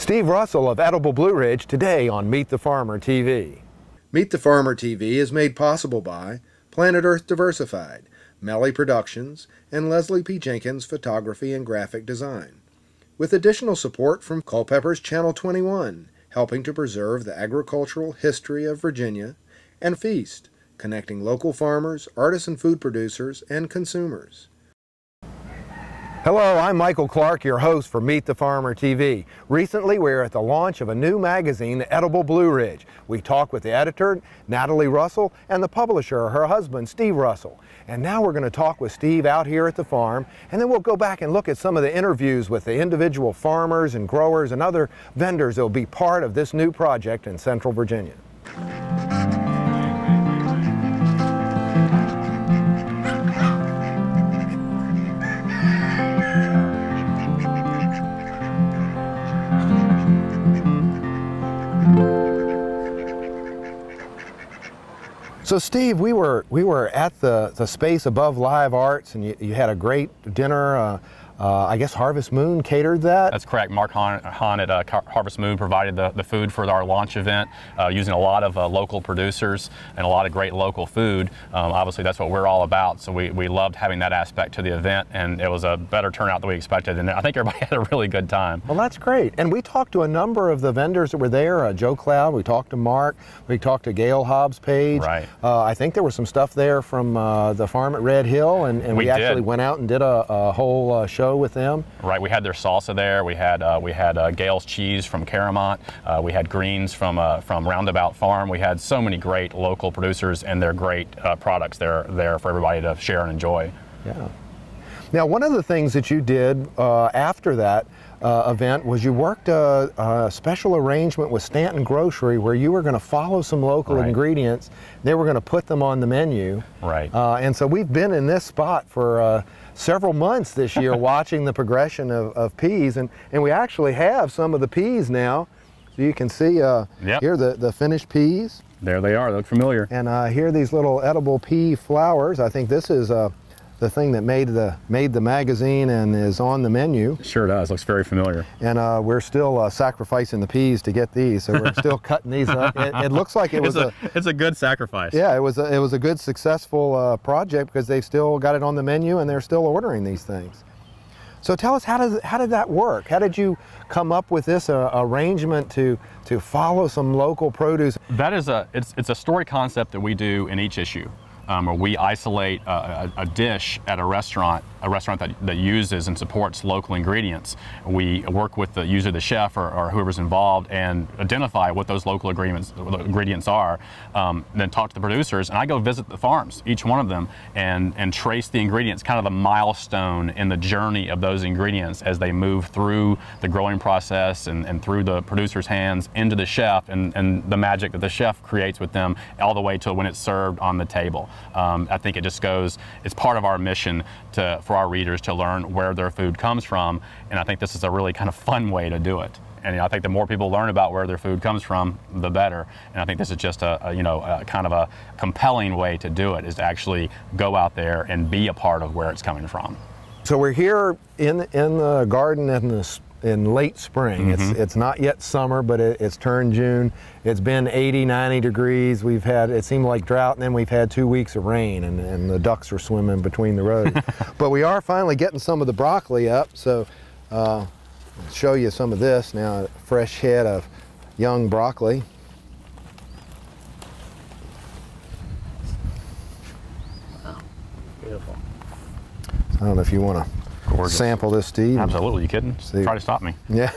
Steve Russell of Edible Blue Ridge today on Meet the Farmer TV. Meet the Farmer TV is made possible by Planet Earth Diversified, Melly Productions, and Leslie P. Jenkins Photography and Graphic Design, with additional support from Culpeper's Channel 21, helping to preserve the agricultural history of Virginia, and Feast, connecting local farmers, artisan food producers, and consumers. Hello, I'm Michael Clark, your host for Meet the Farmer TV. Recently, we were at the launch of a new magazine, Edible Blue Ridge. We talked with the editor, Natalie Russell, and the publisher, her husband, Steve Russell. And now we're going to talk with Steve out here at the farm, and then we'll go back and look at some of the interviews with the individual farmers and growers and other vendors that will be part of this new project in Central Virginia. So Steve, we were at the space above Live Arts, and you had a great dinner. I guess Harvest Moon catered that? That's correct. Mark Hahn at Harvest Moon provided the food for our launch event, using a lot of local producers and a lot of great local food. Obviously, that's what we're all about, so we loved having that aspect to the event, and it was a better turnout than we expected, and I think everybody had a really good time. Well, that's great. And we talked to a number of the vendors that were there, Joe Cloud, we talked to Mark, we talked to Gail Hobbs-Page. Right. I think there was some stuff there from the farm at Red Hill, and we actually went out and did a whole show with them. Right, we had their salsa there. We had Gail's cheese from Caramont. We had greens from Roundabout Farm. We had so many great local producers and their great products there for everybody to share and enjoy. Yeah. Now, one of the things that you did after that event was you worked a special arrangement with Stanton Grocery where you were going to follow some local ingredients. They were going to put them on the menu. Right. And so we've been in this spot for several months this year watching the progression of peas, and we actually have some of the peas now. So you can see here the finished peas. There they are, they look familiar. And here are these little edible pea flowers. I think this is the thing that made the magazine and is on the menu. It sure does, looks very familiar. And we're still sacrificing the peas to get these, so we're still cutting these up. It looks like it's a good sacrifice. Yeah, it was a good successful project because they've still got it on the menu and they're still ordering these things. So tell us, how did that work? How did you come up with this arrangement to follow some local produce? That is it's a story concept that we do in each issue. Where we isolate a dish at a restaurant that uses and supports local ingredients. We work with usually the chef or whoever's involved and identify what those local ingredients are, then talk to the producers, and I go visit the farms, each one of them, and trace the ingredients, kind of the milestone in the journey of those ingredients as they move through the growing process and through the producer's hands into the chef, and the magic that the chef creates with them all the way to when it's served on the table. I think it just goes, it's part of our mission for our readers to learn where their food comes from, and I think this is a really kind of fun way to do it. And I think the more people learn about where their food comes from, the better. And I think this is just a kind of a compelling way to do it, is to actually go out there and be a part of where it's coming from. So we're here in the garden in late spring. It's not yet summer, but it's turned June. It's been 80, 90 degrees. We've had, it seemed like drought, and then we've had 2 weeks of rain, and the ducks are swimming between the rows. But we are finally getting some of the broccoli up, so I'll show you some of this now, a fresh head of young broccoli. Wow, beautiful. So I don't know if you want to sample this, Steve. Absolutely, you kidding? Try to stop me. Yeah.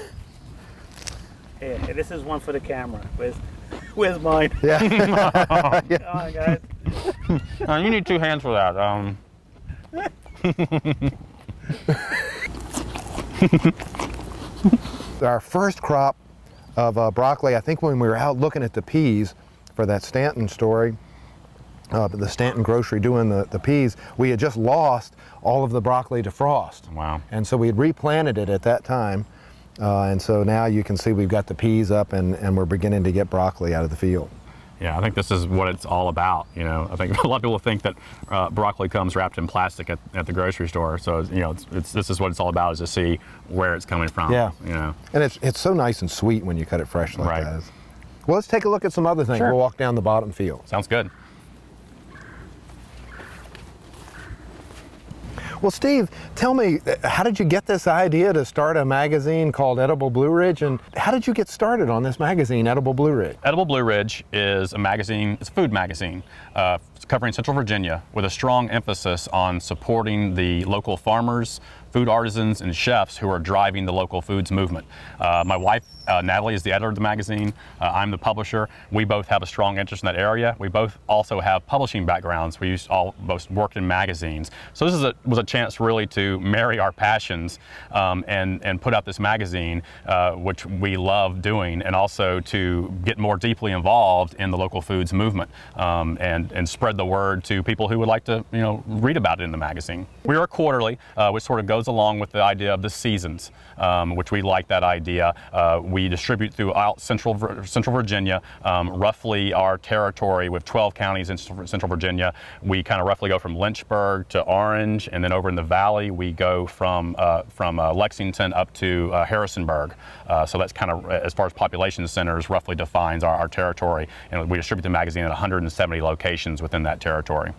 Here, this is one for the camera. Where's mine? Yeah. Come on, guys. You need 2 hands for that. Our first crop of broccoli, I think when we were out looking at the peas for that Stanton story, the Stanton Grocery doing the peas, we had just lost all of the broccoli to frost. Wow. And so we had replanted it at that time. And so now you can see we've got the peas up, and we're beginning to get broccoli out of the field. Yeah, I think this is what it's all about. You know, I think a lot of people think that broccoli comes wrapped in plastic at the grocery store. So you know, this is what it's all about, is to see where it's coming from. Yeah. You know, and it's so nice and sweet when you cut it fresh like Right. that. Well, let's take a look at some other things. Sure. We'll walk down the bottom field. sounds good. Well, Steve, tell me, how did you get this idea to start a magazine called Edible Blue Ridge, and how did you get started on this magazine, Edible Blue Ridge? Edible Blue Ridge is a magazine, it's a food magazine covering Central Virginia with a strong emphasis on supporting the local farmers, food artisans, and chefs who are driving the local foods movement. My wife, Natalie, is the editor of the magazine. I'm the publisher. We both have a strong interest in that area. We both also have publishing backgrounds. We both worked in magazines. So this was a chance really to marry our passions and put out this magazine, which we love doing, and also to get more deeply involved in the local foods movement and spread the word to people who would like to, you know, read about it in the magazine. We are quarterly, which sort of goes along with the idea of the seasons, which we like that idea. We distribute throughout Central Virginia, roughly our territory with 12 counties in Central Virginia. We kind of roughly go from Lynchburg to Orange, and then over in the valley we go from Lexington up to Harrisonburg. So that's kind of, as far as population centers, roughly defines our territory. And we distribute the magazine at 170 locations within that territory.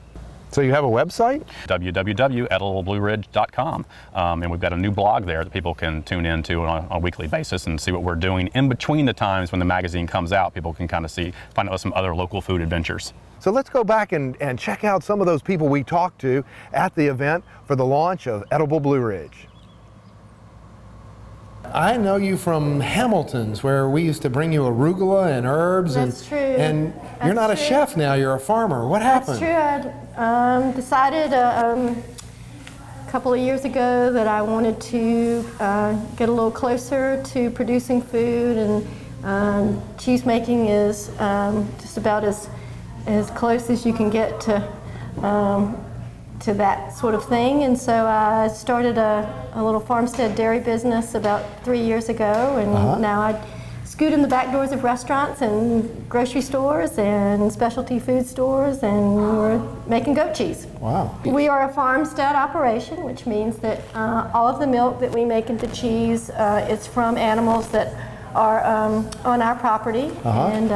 So you have a website? www.edibleblueridge.com, and we've got a new blog there that people can tune into on a weekly basis and see what we're doing in between the times when the magazine comes out. People can kind of find out some other local food adventures. So let's go back and check out some of those people we talked to at the event for the launch of Edible Blue Ridge. I know you from Hamilton's, where we used to bring you arugula and herbs. That's true. And you're not a chef now, you're a farmer. What happened? That's true. I decided a couple of years ago that I wanted to get a little closer to producing food, and cheese making is just about as close as you can get to that sort of thing. And so I started a little farmstead dairy business about 3 years ago, and now I scoot in the back doors of restaurants and grocery stores and specialty food stores, and we're making goat cheese. Wow. We are a farmstead operation, which means that all of the milk that we make into cheese is from animals that are on our property. And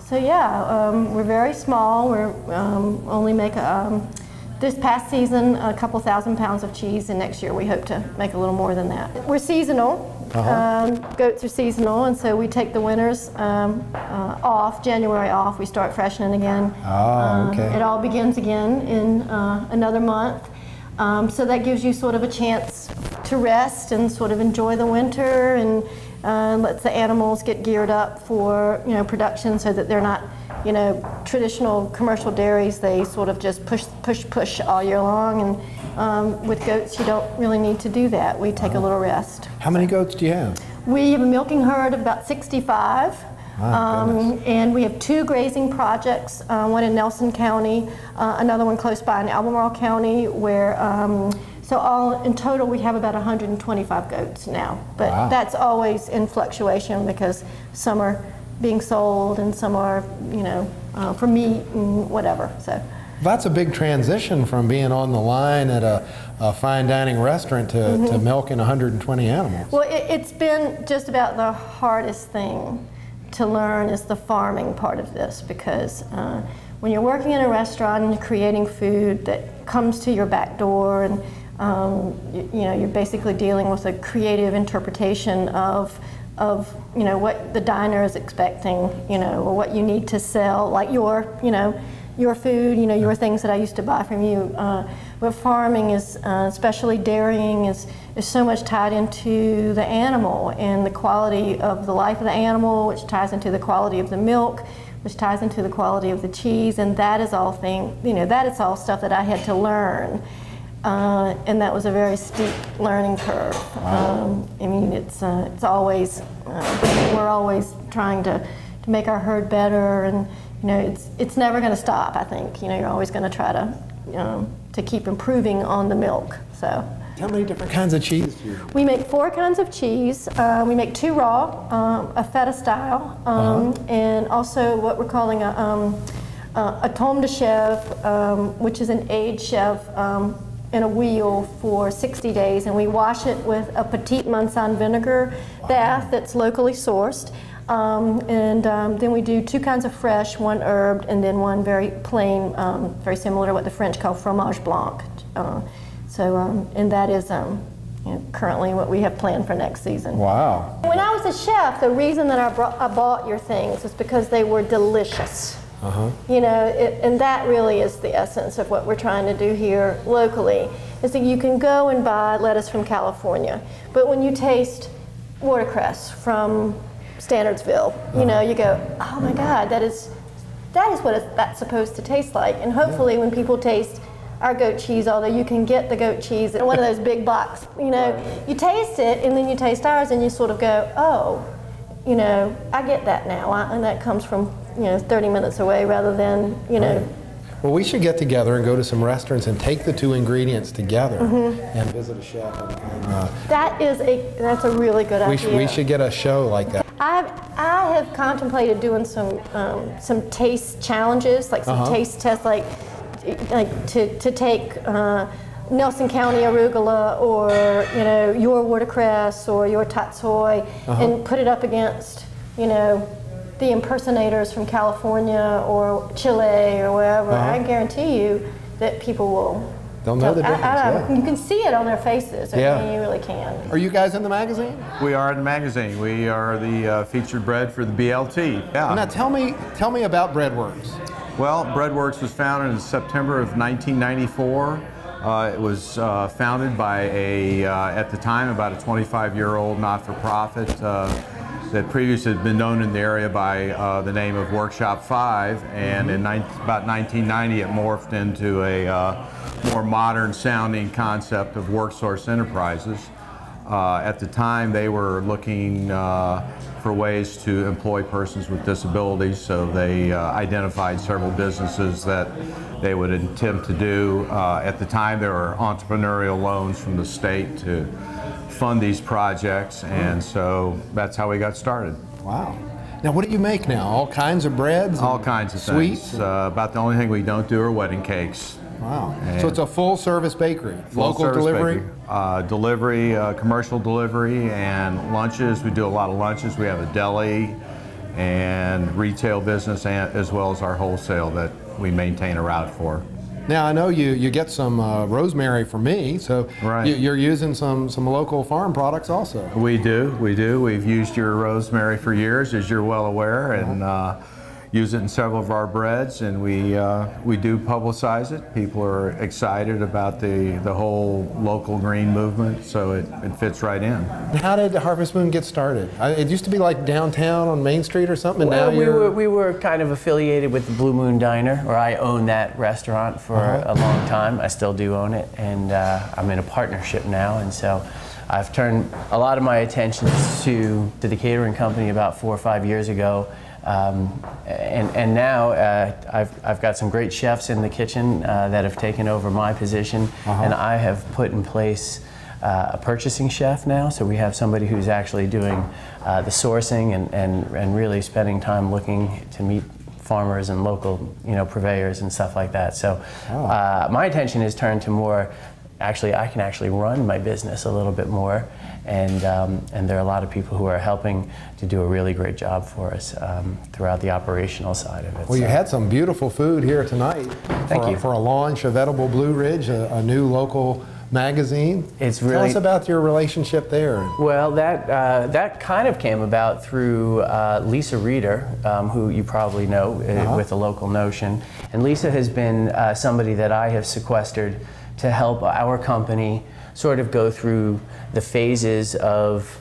so yeah, we're very small. We're only make this past season a couple thousand pounds of cheese, and next year we hope to make a little more than that. We're seasonal. Goats are seasonal, and so we take the winters off, January off. We start freshening again. Okay. It all begins again in another month. So that gives you sort of a chance to rest and sort of enjoy the winter, and lets the animals get geared up for, you know, production, so that they're not, you know, traditional commercial dairies. They sort of just push all year long, and with goats you don't really need to do that. We take a little rest. How many goats do you have? We have a milking herd of about 65. And we have 2 grazing projects, one in Nelson County, another one close by in Albemarle County, where so all in total we have about 125 goats now. But that's always in fluctuation, because some are being sold and some are, you know, for meat and whatever. So That's a big transition from being on the line at a fine dining restaurant to milking 120 animals. Well, it's been just about the hardest thing to learn is the farming part of this, because when you're working in a restaurant and creating food that comes to your back door, and you know, you're basically dealing with a creative interpretation of you know, what the diner is expecting, you know, or what you need to sell, like your food, you know, your things that I used to buy from you. But farming is, especially dairying, is so much tied into the animal and the quality of the life of the animal, which ties into the quality of the milk, which ties into the quality of the cheese, and that is all that is all stuff that I had to learn. And that was a very steep learning curve. Wow. I mean, it's always, we're always trying to make our herd better, and you know, it's never going to stop. I think, you know, you're always going to try to keep improving on the milk. So. How many different kinds of cheese do you make? We make 4 kinds of cheese. We make 2 raw, a feta style, and also what we're calling a tome de chèvre, which is an aged chèvre in a wheel for 60 days, and we wash it with a Petit Mansan vinegar bath that's locally sourced. Then we do 2 kinds of fresh, 1 herbed, and then 1 very plain, very similar to what the French call fromage blanc. And that is currently what we have planned for next season. Wow. When I was a chef, the reason that I bought your things was because they were delicious. You know, and that really is the essence of what we're trying to do here locally, is that you can go and buy lettuce from California, but when you taste watercress from Standardsville, you know, you go, oh my God, that is what that's supposed to taste like. And hopefully when people taste our goat cheese, although you can get the goat cheese in one of those big blocks, you know, you taste it and then you taste ours and you sort of go, oh, you know, I get that now. And that comes from, you know, 30 minutes away rather than, you know. Well, we should get together and go to some restaurants and take the 2 ingredients together and visit a chef. That's a really good idea. We should get a show like that. I have contemplated doing some taste challenges, like some taste tests, like to take Nelson County arugula, or you know, your watercress or your tatsoi, and put it up against, you know, the impersonators from California or Chile or wherever. I guarantee you that people will. They'll know the difference. You can see it on their faces. Yeah. I mean, you really can. Are you guys in the magazine? We are in the magazine. We are the featured bread for the BLT. Yeah. Now tell me about Breadworms. Well, Breadworks was founded in September of 1994. It was founded by at the time, about a 25-year-old not-for-profit that previously had been known in the area by the name of Workshop 5, and in about 1990 it morphed into a more modern sounding concept of WorkSource Enterprises. At the time they were looking for ways to employ persons with disabilities, so they identified several businesses that they would attempt to do. At the time there were entrepreneurial loans from the state to fund these projects, and so that's how we got started. Wow. Now what do you make now? All kinds of breads? All kinds of sweets? things. About the only thing we don't do are wedding cakes. Wow. So it's a full-service bakery? Local delivery? Delivery, commercial delivery, and lunches. We do a lot of lunches. We have a deli and retail business, as well as our wholesale that we maintain a route for. Now I know you get some rosemary from me, so you're using some local farm products also. We do. We've used your rosemary for years, as you're well aware, and use it in several of our breads, and we do publicize it. People are excited about the whole local green movement, so it fits right in. How did Harvest Moon get started? It used to be like downtown on Main Street or something, and well, now we were kind of affiliated with the Blue Moon Diner, or I owned that restaurant for a long time. I still do own it, and I'm in a partnership now, and so I've turned a lot of my attention to the catering company about 4 or 5 years ago. And now I've got some great chefs in the kitchen that have taken over my position, and I have put in place a purchasing chef now. So we have somebody who's actually doing the sourcing and really spending time looking to meet farmers and local, you know, purveyors and stuff like that. So my attention is turned to more. Actually, I can actually run my business a little bit more, and there are a lot of people who are helping to do a really great job for us throughout the operational side of it. Well, you had some beautiful food here tonight. Thank you. For a launch of Edible Blue Ridge, a new local magazine. It's really, tell us about your relationship there. Well, that kind of came about through Lisa Reeder, who you probably know with the Local Notion. And Lisa has been somebody that I have sequestered to help our company sort of go through the phases of,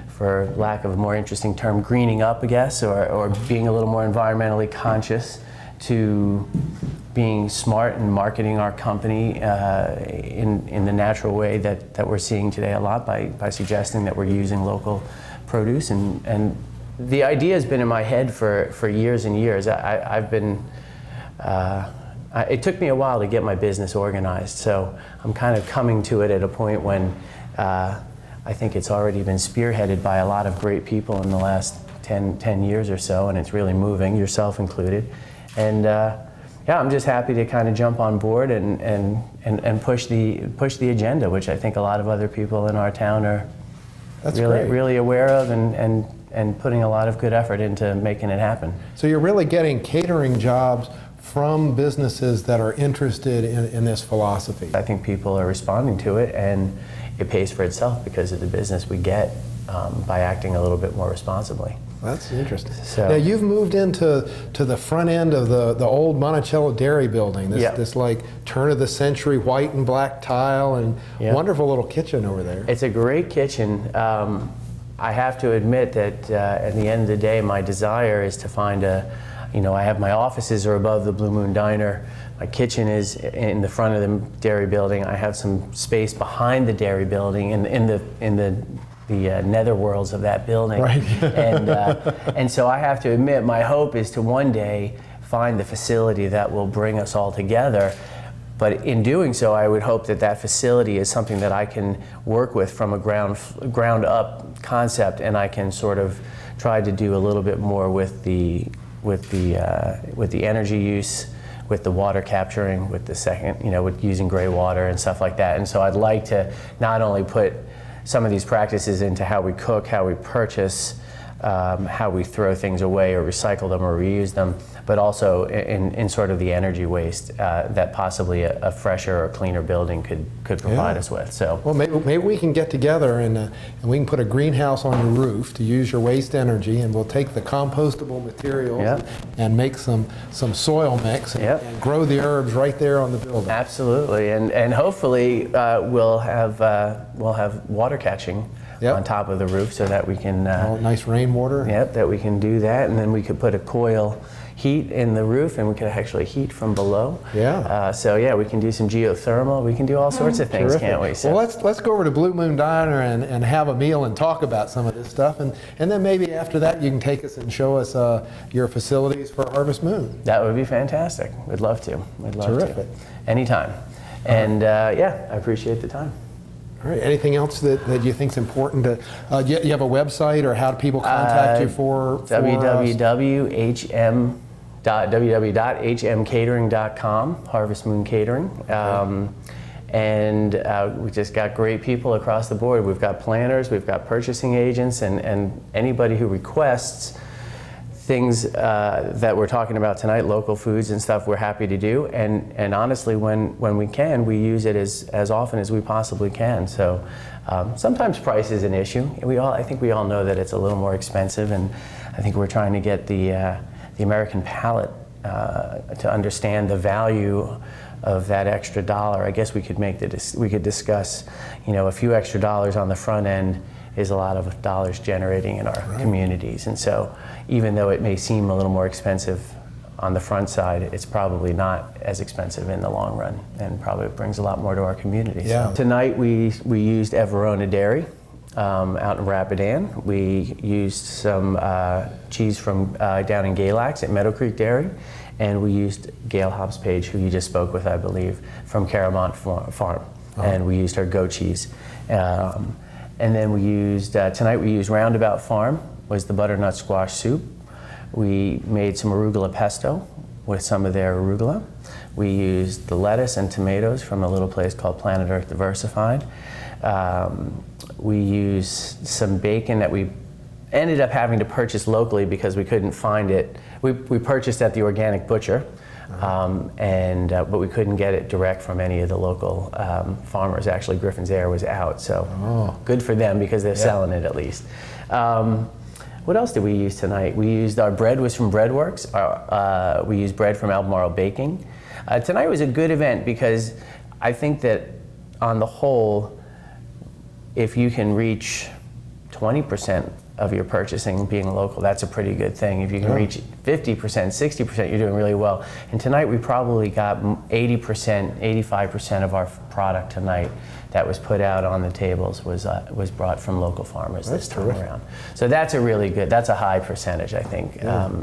for lack of a more interesting term, greening up, I guess, or being a little more environmentally conscious, to being smart and marketing our company in the natural way that we're seeing today a lot by suggesting that we're using local produce. And the idea has been in my head for years and years. it took me a while to get my business organized, so I'm kind of coming to it at a point when I think it's already been spearheaded by a lot of great people in the last 10 years or so, and it's really moving, yourself included. And yeah, I'm just happy to kind of jump on board and push the agenda, which I think a lot of other people in our town are really aware of and putting a lot of good effort into making it happen. So you're really getting catering jobs from businesses that are interested in this philosophy. I think people are responding to it, and it pays for itself because of the business we get by acting a little bit more responsibly. That's interesting. So, now you've moved into the front end of the old Monticello Dairy building. This like turn of the century white and black tile and wonderful little kitchen over there. It's a great kitchen. I have to admit that at the end of the day, my desire is to find I have my offices are above the Blue Moon Diner. My kitchen is in the front of the dairy building. I have some space behind the dairy building in the netherworlds of that building. Right. and so I have to admit, my hope is to one day find the facility that will bring us all together. But in doing so, I would hope that that facility is something that I can work with from a ground up concept, and I can sort of try to do a little bit more with the energy use, with the water capturing, with the with using gray water and stuff like that. And so I'd like to not only put some of these practices into how we cook, how we purchase, how we throw things away or recycle them or reuse them, but also in sort of the energy waste that possibly a fresher or cleaner building could provide us with. So, well, maybe we can get together and we can put a greenhouse on your roof to use your waste energy, and we'll take the compostable materials and make some soil mix and grow the herbs right there on the building. Absolutely, and hopefully we'll have water catching on top of the roof so that we can nice rainwater. Yep, that we can do that, and then we could put a coil heat in the roof, and we could actually heat from below. Yeah. So yeah, we can do some geothermal. We can do all sorts of things, terrific. Can't we? So. Well, let's go over to Blue Moon Diner and have a meal and talk about some of this stuff, and then maybe after that you can take us and show us your facilities for Harvest Moon. That would be fantastic. We'd love to. We'd love Terrific. to. Anytime. And yeah, I appreciate the time. All right. Anything else that you think is important to? You have a website, or how do people contact you for www.hmcatering.com, Harvest Moon Catering. And we just got great people across the board. We've got planners, we've got purchasing agents, and anybody who requests things that we're talking about tonight, local foods and stuff, we're happy to do. And honestly, when we can, we use it as often as we possibly can. So sometimes price is an issue. I think we all know that it's a little more expensive, and I think we're trying to get the American palate to understand the value of that extra dollar. I guess we could discuss, a few extra dollars on the front end is a lot of dollars generating in our communities. And so even though it may seem a little more expensive on the front side, it's probably not as expensive in the long run, and probably brings a lot more to our communities. Yeah. So tonight we used Everona Dairy out in Rapidan. We used some cheese from down in Galax at Meadow Creek Dairy, and we used Gail Hobbs-Page, who you just spoke with, I believe, from Caramont Farm, and we used her goat cheese. And then we used, tonight we used Roundabout Farm, was the butternut squash soup. We made some arugula pesto with some of their arugula. We used the lettuce and tomatoes from a little place called Planet Earth Diversified. We used some bacon that we ended up having to purchase locally because we couldn't find it. We purchased at the organic butcher, but we couldn't get it direct from any of the local farmers. Actually, Griffin's Air was out, so good for them because they're selling it at least. What else did we use tonight? We used, our bread was from Breadworks. We used bread from Albemarle Baking. Tonight was a good event because I think that on the whole, if you can reach 20% of your purchasing being local, that's a pretty good thing. If you can reach 50%, 60%, you're doing really well. And tonight we probably got 80%, 85% of our product tonight that was put out on the tables was brought from local farmers this time around. So that's a really good, that's a high percentage, I think,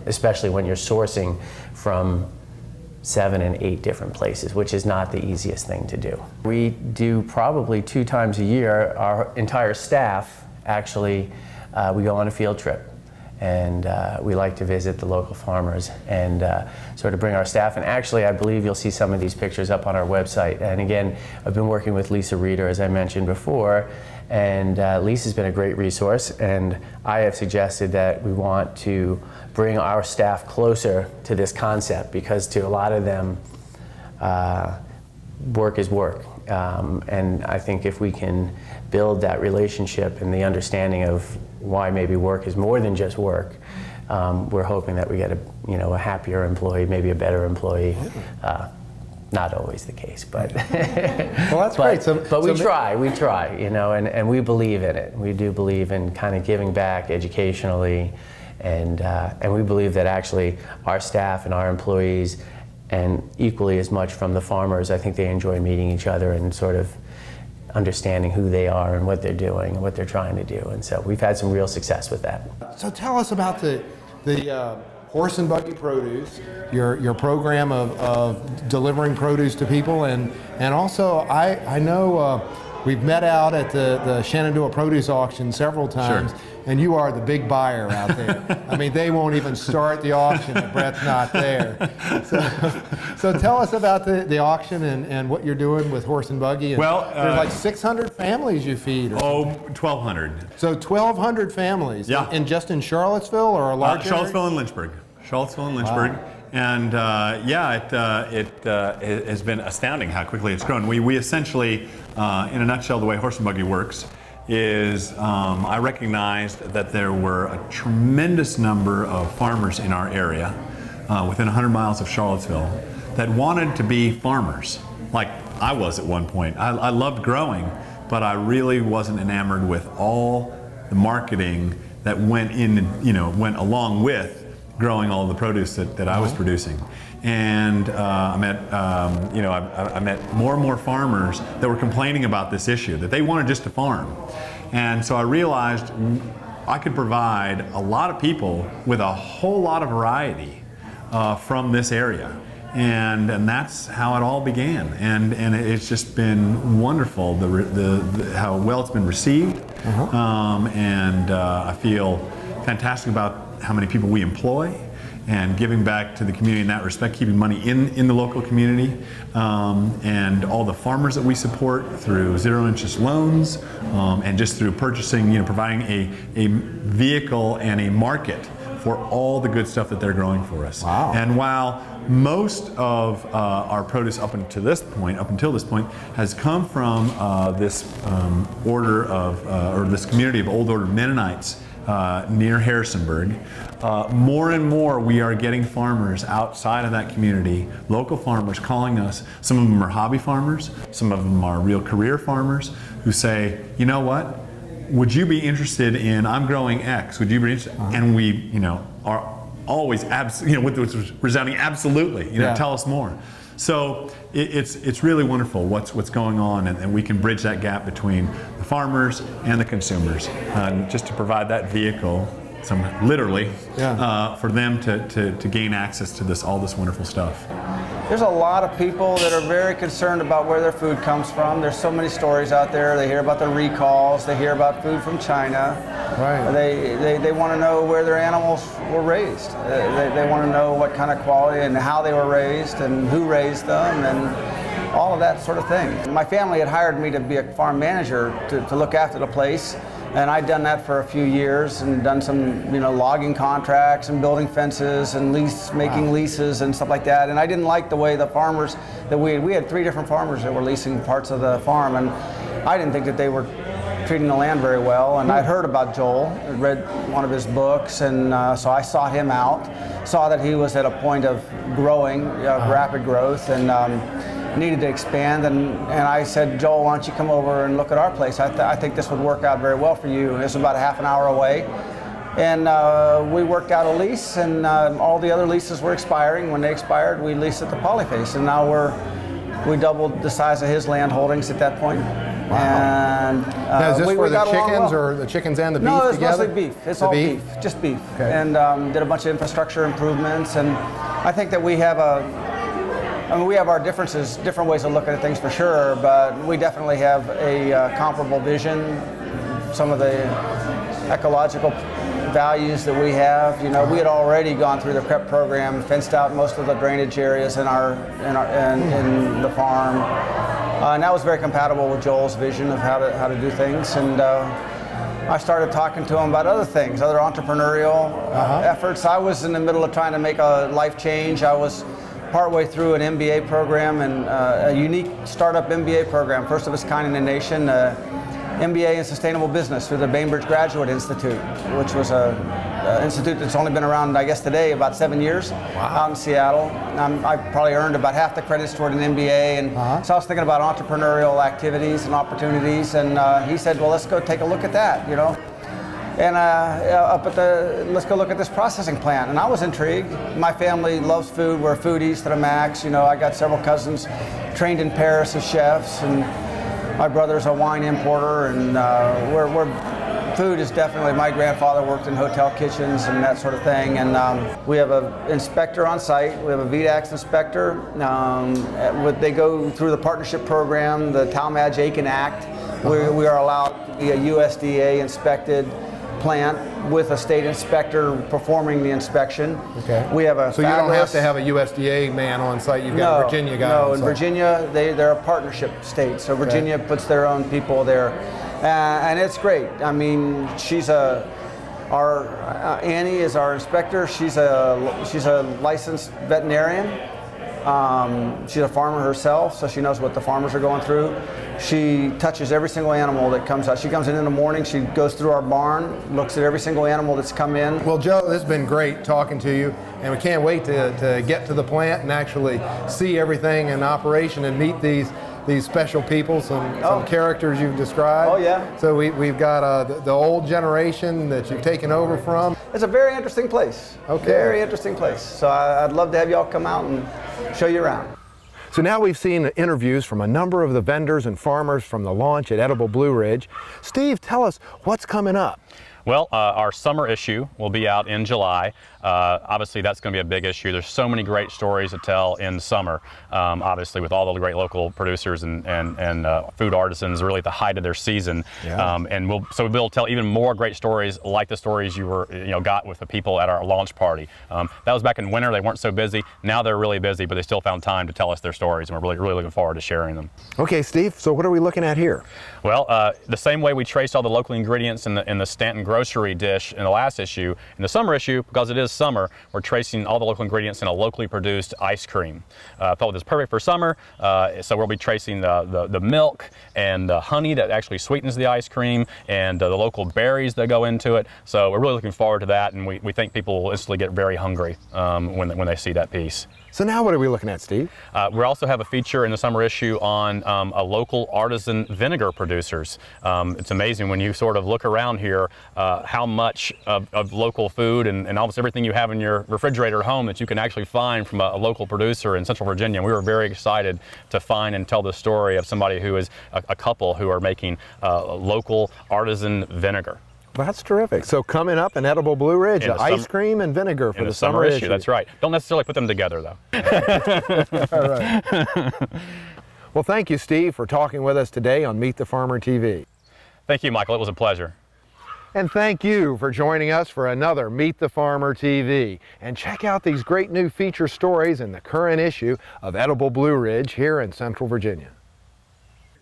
especially when you're sourcing from 7 and 8 different places, which is not the easiest thing to do. We do probably 2 times a year, our entire staff actually, we go on a field trip. And we like to visit the local farmers and sort of bring our staff. And actually, I believe you'll see some of these pictures up on our website. And again, I've been working with Lisa Reeder, as I mentioned before, and Lisa's been a great resource. And I have suggested that we want to bring our staff closer to this concept, because to a lot of them, work is work. And I think if we can build that relationship and the understanding of why maybe work is more than just work, we're hoping that we get a happier employee, maybe a better employee. Not always the case, but well, that's great. But we try, and we believe in it. We do believe in kind of giving back educationally, and we believe that actually our staff and our employees, and equally as much from the farmers, I think they enjoy meeting each other and sort of understanding who they are and what they're doing and what they're trying to do. And so we've had some real success with that. So tell us about the Horse and Buggy Produce, your program of delivering produce to people, and also I know we've met out at the Shenandoah Produce Auction several times. Sure. And you are the big buyer out there. I mean, they won't even start the auction if Brett's not there. So tell us about the auction and what you're doing with Horse and Buggy. And well, there's like 600 families you feed. Oh, 1,200. So 1,200 families. Yeah. And just in Charlottesville or a large Charlottesville and Lynchburg. Charlottesville and Lynchburg. Wow. And it has been astounding how quickly it's grown. We essentially, in a nutshell, the way Horse and Buggy works is I recognized that there were a tremendous number of farmers in our area within 100 miles of Charlottesville that wanted to be farmers, like I was at one point. I loved growing, but I really wasn't enamored with all the marketing that went along with growing all the produce that I was producing. And I met more and more farmers that were complaining about this issue, that they wanted just to farm. And so I realized I could provide a lot of people with a whole lot of variety from this area. And that's how it all began. And it's just been wonderful, how well it's been received. I feel fantastic about how many people we employ, and giving back to the community in that respect, keeping money in the local community, and all the farmers that we support through zero-interest loans, and just through purchasing, providing a vehicle and a market for all the good stuff that they're growing for us. Wow. And while most of our produce up until this point has come from this order of, or this community of Old Order Mennonites near Harrisonburg, more and more we are getting farmers outside of that community, local farmers calling us. Some of them are hobby farmers, some of them are real career farmers who say, you know what, would you be interested in, I'm growing X, would you be interested? And we, are always, with resounding absolutely, tell us more. So it's really wonderful what's going on, and we can bridge that gap between the farmers and the consumers, just to provide that vehicle, literally, for them to gain access to all this wonderful stuff. There's a lot of people that are very concerned about where their food comes from. There's so many stories out there. They hear about the recalls. They hear about food from China. Right. They want to know where their animals were raised. They want to know what kind of quality and how they were raised and who raised them and all of that sort of thing. My family had hired me to be a farm manager to look after the place. And I'd done that for a few years and done some, logging contracts and building fences and making leases and stuff like that. And I didn't like the way the farmers that we had 3 different farmers that were leasing parts of the farm, and I didn't think that they were treating the land very well. And I'd heard about Joel, I'd read one of his books, and so I sought him out, saw that he was at a point of growing, rapid growth, and needed to expand, and I said, Joel, why don't you come over and look at our place? I think this would work out very well for you. It's about a half an hour away. And we worked out a lease, and all the other leases were expiring. When they expired, we leased at the Polyface, and now we doubled the size of his land holdings at that point. Wow. And now, is this for the chickens or the chickens and the beef together? No, it's together? mostly beef. It's all beef, just beef. Okay. And did a bunch of infrastructure improvements, and I think that we have I mean, we have our differences, different ways of looking at things for sure, but we definitely have a comparable vision. Some of the ecological values that we have, you know, we had already gone through the prep program, fenced out most of the drainage areas in the farm, and that was very compatible with Joel's vision of how to do things. And I started talking to him about other things, other entrepreneurial efforts. I was in the middle of trying to make a life change. I was partway through an MBA program, and a unique startup MBA program, first of its kind in the nation, MBA in Sustainable Business through the Bainbridge Graduate Institute, which was an institute that's only been around, I guess today, about 7 years out in Seattle. I probably earned about half the credits toward an MBA, and so I was thinking about entrepreneurial activities and opportunities, and he said, well, let's go take a look at that, you know. And let's go look at this processing plant. And I was intrigued. My family loves food. We're foodies to the max. You know, I got several cousins trained in Paris as chefs, and my brother's a wine importer, and food is definitely, my grandfather worked in hotel kitchens and that sort of thing. And we have an inspector on site. We have a VDAX inspector. They go through the partnership program, the Talmadge-Aiken Act. We are allowed to be a USDA inspected plant with a state inspector performing the inspection. Okay. We have a so you don't have to have a USDA man on site. You've got a Virginia guy. No, on in site. Virginia they're a partnership state, so Virginia puts their own people there, and it's great. I mean, Annie is our inspector. She's a licensed veterinarian. She's a farmer herself, so she knows what the farmers are going through. She touches every single animal that comes out. She comes in the morning, she goes through our barn, looks at every single animal that's come in. Well, Joe, this has been great talking to you, and we can't wait to get to the plant and actually see everything in operation and meet these special people, some characters you've described. Oh, yeah. So we've got the old generation that you've taken over from. It's a very interesting place. Okay. Very interesting place. So I'd love to have y'all come out and show you around. So now we've seen interviews from a number of the vendors and farmers from the launch at Edible Blue Ridge. Steve, tell us what's coming up. Well, our summer issue will be out in July. Obviously, that's going to be a big issue. There's so many great stories to tell in summer, obviously, with all the great local producers and food artisans really at the height of their season. Yeah. And we'll be able to tell even more great stories like the stories you got with the people at our launch party. That was back in winter. They weren't so busy. Now they're really busy, but they still found time to tell us their stories, and we're really looking forward to sharing them. Okay, Steve, so what are we looking at here? Well, the same way we traced all the local ingredients in the Stanton grocery dish in the last issue, in the summer issue, because it is summer, we're tracing all the local ingredients in a locally produced ice cream. I thought it was perfect for summer, so we'll be tracing the milk and the honey that actually sweetens the ice cream, and the local berries that go into it. So we're really looking forward to that, and we think people will instantly get very hungry when they see that piece. So now what are we looking at, Steve? We also have a feature in the summer issue on a local artisan vinegar producers. It's amazing when you sort of look around here how much of local food and almost everything you have in your refrigerator at home that you can actually find from a local producer in Central Virginia. We were very excited to find and tell the story of somebody who is a couple who are making local artisan vinegar. Well, that's terrific. So coming up in Edible Blue Ridge, ice cream and vinegar for the summer issue. That's right. Don't necessarily put them together, though. All right. Well, thank you, Steve, for talking with us today on Meet the Farmer TV. Thank you, Michael. It was a pleasure. And thank you for joining us for another Meet the Farmer TV. And check out these great new feature stories in the current issue of Edible Blue Ridge here in Central Virginia.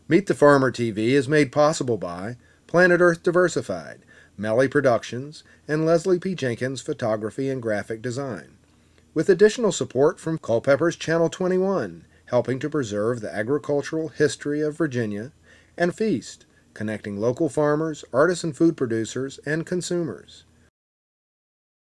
Meet the Farmer TV is made possible by Planet Earth Diversified, Melly Productions, and Leslie P. Jenkins Photography and Graphic Design, with additional support from Culpeper's Channel 21, helping to preserve the agricultural history of Virginia, and Feast, connecting local farmers, artisan food producers, and consumers.